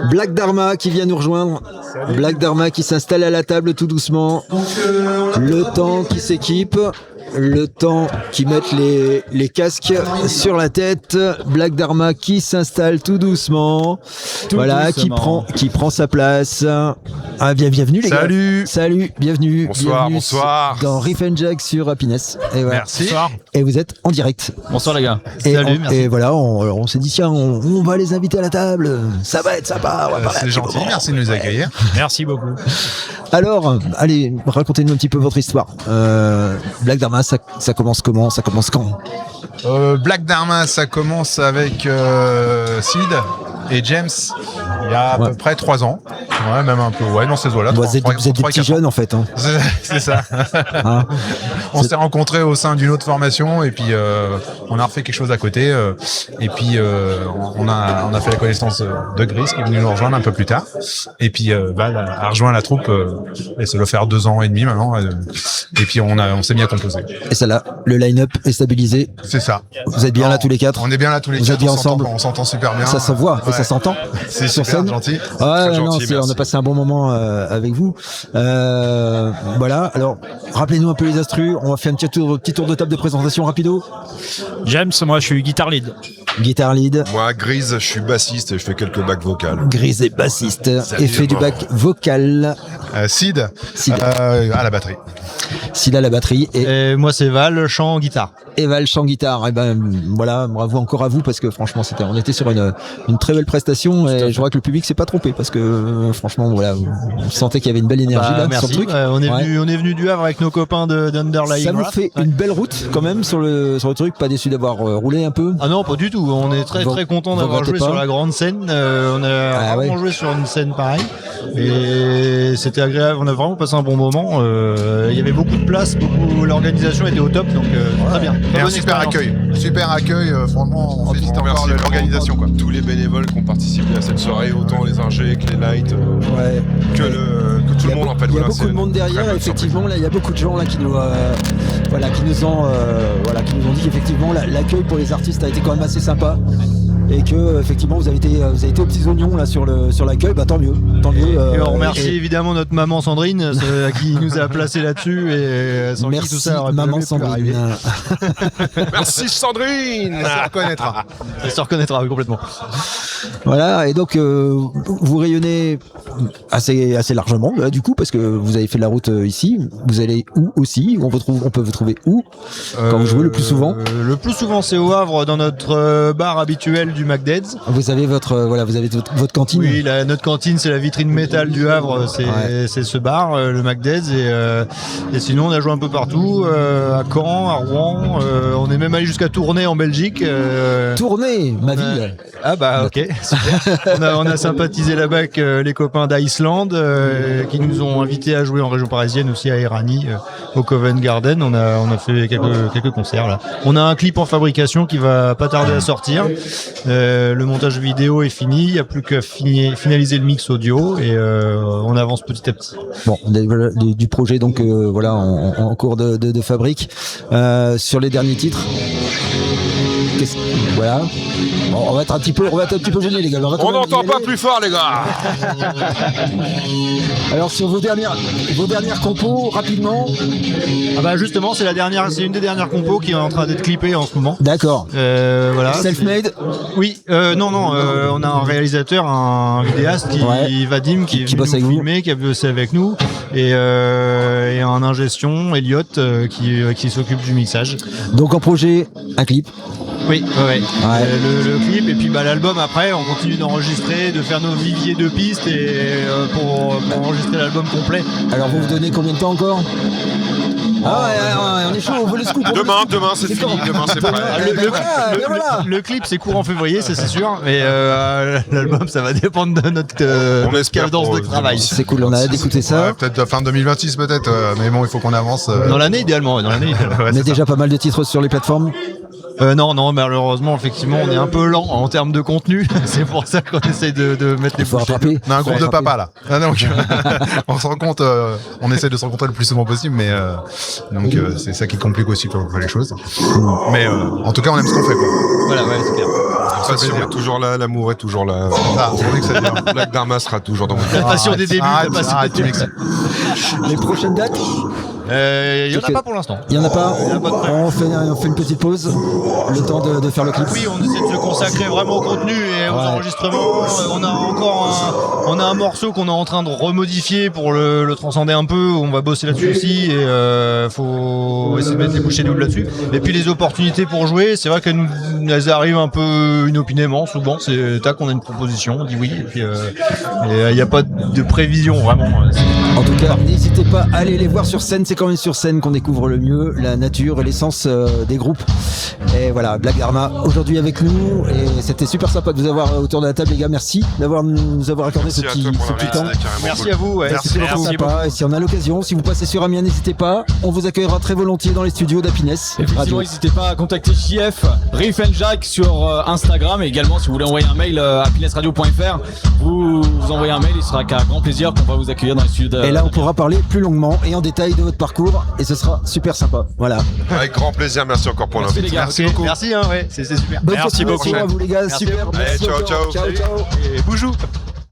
Black Dharma qui vient nous rejoindre. Salut. Black Dharma qui s'installe à la table tout doucement. Le temps qui s'équipe. Le temps qu'ils mettent les casques sur la tête. Black Dharma qui s'installe tout doucement. Qui prend sa place. Ah, bienvenue les gars. Salut, bienvenue. Bienvenue dans Riff and Jack sur Happiness. Et voilà. Merci. Et vous êtes en direct. Bonsoir les gars. Salut, merci. Et voilà, on s'est dit tiens, on va les inviter à la table. Ça va être sympa. C'est gentil, merci de nous accueillir. Merci beaucoup. Alors, allez, racontez-nous un petit peu votre histoire. Black Dharma, ça commence comment? Ça commence quand? Black Dharma, ça commence avec Sid et James il y a à peu près 3 ans. Ouais, même un peu. Ouais, non, c'est voilà. Vous êtes des petits jeunes en fait. Hein. C'est ça. Hein, on s'est rencontrés au sein d'une autre formation et puis on a refait quelque chose à côté. Et puis on a fait la connaissance de Gris qui est venu nous rejoindre un peu plus tard. Et puis Val a rejoint la troupe. Et ça doit faire 2 ans et demi maintenant. Et puis on s'est mis à composer. Et ça là, le line-up est stabilisé. C'est ça. Vous êtes bien là tous les 4? On est bien là tous les 4. Vous êtes bien ensemble? On s'entend super bien. Ça se voit et ça s'entent. C'est sur super scène. Gentil. Ouais, gentil, on a passé un bon moment avec vous. Voilà. Alors, rappelez-nous un peu les instrus. On va faire un petit tour de table de présentation rapido. James, moi je suis guitar lead. Guitar lead. Moi, Grise, je suis bassiste et je fais quelques backs vocales. Grise est bassiste et fait du back vocal. Sid. À la batterie. Sid à la batterie. Et moi c'est Val, chant, guitare. Et Val, chant, guitare. Et ben voilà, bravo encore à vous parce que franchement, on était sur une très belle prestation et je vois que le public s'est pas trompé parce que franchement, voilà, on sentait qu'il y avait une belle énergie là merci. sur le truc. On est venu du Havre avec nos copains d'Underlying. Ça vous fait une belle route quand même sur le truc. Pas déçu d'avoir roulé un peu? Ah non, pas du tout. On est très content d'avoir joué sur la grande scène. On a vraiment joué sur une scène pareille et c'était agréable. On a vraiment passé un bon moment. Il y avait beaucoup de place, l'organisation était au top, donc très bien. Et un super accueil. Super accueil, franchement, on félicite encore l'organisation. Tous les bénévoles qui ont participé à cette soirée, autant les ingés que les lights, que tout le monde en fait. Il y a beaucoup de monde derrière, effectivement, là il y a beaucoup de gens là qui nous ont dit qu'effectivement l'accueil pour les artistes a été quand même assez sympa. Et que effectivement vous avez été aux petits oignons là sur l'accueil, bah tant mieux. Et on remercie évidemment notre maman Sandrine qui nous a placé là-dessus et sans merci qui tout ça aurait maman Sandrine. Merci Sandrine. Elle se reconnaîtra complètement. Voilà, et donc vous rayonnez assez largement là, du coup parce que vous avez fait de la route ici. Vous allez où aussi? On peut vous trouver où quand vous jouez le plus souvent? Le plus souvent c'est au Havre dans notre bar habituel du McDead's. Vous avez votre cantine. Oui, notre cantine c'est la vitrine métal du Havre, c'est ce bar, le McDead's et sinon on a joué un peu partout, à Caen, à Rouen, on est même allé jusqu'à Tournai en Belgique. Tournai, ma ville. Ah bah ok, super. on a sympathisé là-bas avec les copains d'Iceland qui nous ont invités à jouer en région parisienne aussi à Erani, au Covent Garden. On a fait quelques concerts là. On a un clip en fabrication qui va pas tarder à sortir. Le montage vidéo est fini, il n'y a plus qu'à finaliser le mix audio et on avance petit à petit. Bon, du projet donc en cours de fabrique. Sur les derniers titres. Voilà. Bon, on va être un petit peu gênés les gars. On n'entend pas plus fort les gars. Alors sur vos dernières compos rapidement. Ah bah justement c'est une des dernières compos qui est en train d'être clippée en ce moment. D'accord. Voilà. Self-made. Oui. Non. On a un réalisateur, un vidéaste Vadim qui bosse avec filmer, qui a bossé avec nous et un ingé-son, Elliot qui s'occupe du mixage. Donc en projet un clip. Oui, le clip et puis l'album après on continue d'enregistrer, de faire nos viviers de pistes et pour enregistrer l'album complet. Alors vous donnez combien de temps encore? On est chaud, on veut le scoop. Demain c'est fini, demain c'est prêt. Le clip c'est courant février, ça c'est sûr, mais l'album ça va dépendre de notre cadence de travail. C'est cool, on a hâte d'écouter ça. Peut-être fin 2026 peut-être, mais bon il faut qu'on avance. Dans l'année idéalement. Mais déjà pas mal de titres sur les plateformes. Non, malheureusement, effectivement, on est un peu lent en termes de contenu. C'est pour ça qu'on essaye de mettre les Faut bouchées. rattraper. On a un groupe de papa là. Ah, donc, on se rencontre, on essaie de se rencontrer le plus souvent possible, mais donc c'est ça qui complique aussi les choses. Mais en tout cas, on aime ce qu'on fait, quoi. Voilà, ouais, c'est clair. La passion est toujours là, l'amour est toujours là. Ah, c'est vrai que ça dure. Black Dharma sera toujours dans mon La cœur. passion des débuts, la passion des débuts. Les prochaines dates, Il y en a pas pour l'instant. il y en a pas. Il y en a pas de près. On fait une petite pause, le temps de faire le clip. Oui, on essaie de se consacrer vraiment au contenu et aux enregistrements. On a un morceau qu'on est en train de remodifier pour le transcender un peu. On va bosser là-dessus aussi et faut essayer de mettre les bouchées doubles là-dessus. Et puis les opportunités pour jouer, c'est vrai qu'elles elles arrivent un peu inopinément. Souvent, c'est tac, on a une proposition, on dit oui. Et puis il n'y a pas de prévision vraiment. En tout cas, n'hésitez pas à aller les voir sur scène. C'est quand même sur scène qu'on découvre le mieux la nature et l'essence des groupes. Et voilà, Black Dharma aujourd'hui avec nous. Et c'était super sympa de vous avoir autour de la table, les gars. Merci nous avoir accordé ce Merci à petit, toi pour ce petit temps. l'invitation, carrément Merci cool. à vous. Ouais. C'était vraiment sympa. Et si on a l'occasion, si vous passez sur Amiens, n'hésitez pas. On vous accueillera très volontiers dans les studios d'Happiness Effectivement, Radio. n'hésitez pas à contacter JF, Riff and Jack sur Instagram et également si vous voulez envoyer un mail happinessradio.fr, vous envoyez un mail, il sera qu'un grand plaisir qu'on va vous accueillir dans les studios. Et là, on pourra parler plus longuement et en détail de votre parcours et ce sera super sympa. Voilà. Avec grand plaisir, merci encore pour Merci les l'invitation. gars. Merci, hein, ouais, c'est super. Bonne Merci continuation beaucoup. à vous les gars. Merci Super. beaucoup. Merci Allez, ciao, encore. ciao. Et boujou.